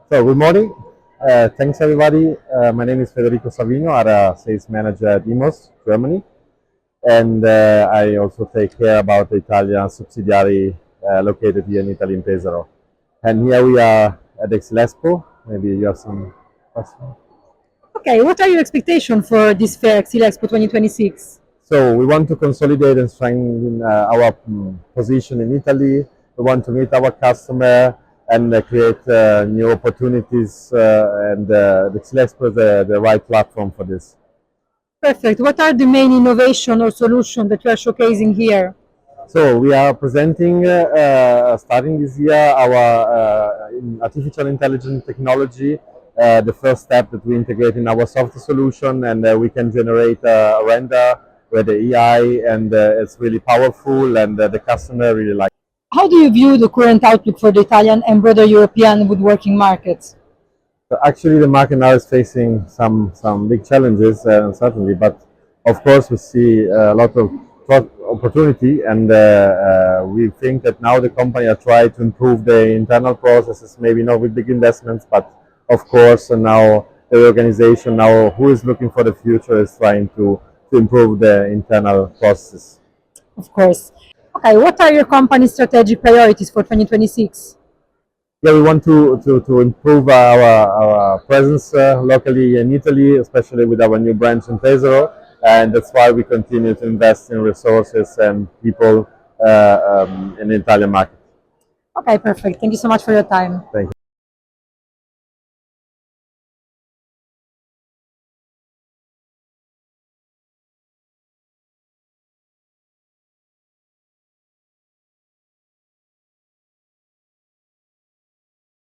So good morning. Thanks everybody. My name is Federico Savino. I'm a sales manager at imos, Germany, and I also take care about the Italian subsidiary located here in Italy in Pesaro. And here we are at Xylexpo. Maybe you have some questions. Okay, what are your expectations for this fair, Xylexpo 2026? So we want to consolidate and strengthen our position in Italy. We want to meet our customer and create new opportunities, and the Xylexpo is the right platform for this. Perfect. What are the main innovation or solution that you are showcasing here? So we are presenting, starting this year, our artificial intelligence technology, the first step that we integrate in our software solution, and we can generate a render with the AI, and it's really powerful, and the customer really likes. How do you view the current outlook for the Italian and broader European woodworking markets? So actually, the market now is facing some big challenges, certainly, but of course we see a lot of opportunity, and we think that now the company are trying to improve the internal processes, maybe not with big investments, but of course now the organization now who is looking for the future is trying to improve the internal processes. Of course. Okay, what are your company's strategic priorities for 2026? Yeah, we want to improve our presence locally in Italy, especially with our new branch in Pesaro, and that's why we continue to invest in resources and people in the Italian market. Okay, perfect. Thank you so much for your time. Thank you.